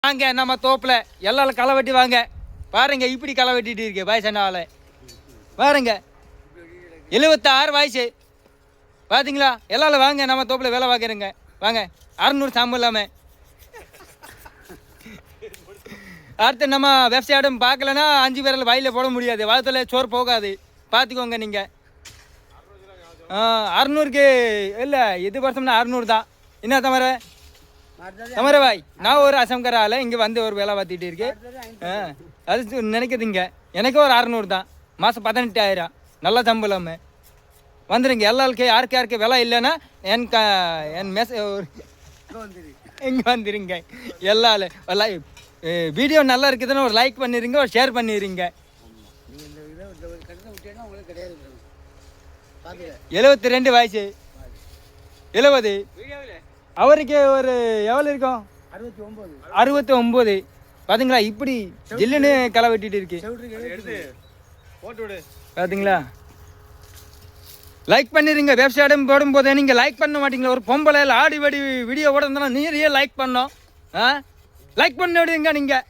வாங்க நம்ம தோப்பில் எல்லாரும் களை வெட்டி வாங்க. பாருங்க இப்படி களை வெட்டிட்டு இருக்கு வயசானால. பாருங்க 76 வயசு பார்த்தீங்களா. எல்லாரும் வாங்க நம்ம தோப்பில் வேலை பார்க்குறேங்க. வாங்க 600 சம்பளம் இல்லாமல். அடுத்து நம்ம வெப்சைட்டும் பார்க்கலன்னா 5 பேரில் வயலில் போட முடியாது. வாரத்தில் சோறு போகாது. பார்த்துக்கோங்க நீங்கள். 600க்கு இல்லை இது வருஷம்னா 600 தான். என்ன தமர பாய் நான் ஒரு அசம்கர ஆள் இங்கே வந்து ஒரு வேலை பார்த்துட்டு இருக்கேன். அது நினைக்கிறதுங்க எனக்கு ஒரு 600 தான். மாதம் 18,000 நல்லா சம்பளம். வந்துடுங்க எல்லாருக்கும். யாருக்கு வேலை இல்லைன்னா என் இங்கே வந்துடுங்க. எல்லாரும் வீடியோ நல்லா இருக்குதுன்னு ஒரு லைக் பண்ணிடுங்க, ஒரு ஷேர் பண்ணிடுங்க. 72 வயசு 70. அவருக்கு ஒரு எவ்வளோ இருக்கும்? 69. பார்த்தீங்களா இப்படி ஜில்லுன்னு களை வெட்டிட்டு இருக்கு. பார்த்தீங்களா லைக் பண்ணிடுங்க. வெப்சைட்டும் போடும்போது நீங்கள் லைக் பண்ண மாட்டீங்களா? ஒரு பொம்பளை ஆடி வடி வீடியோ போட இருந்தாலும் நீரையே லைக் பண்ணோம். லைக் பண்ண விடுங்க நீங்கள்.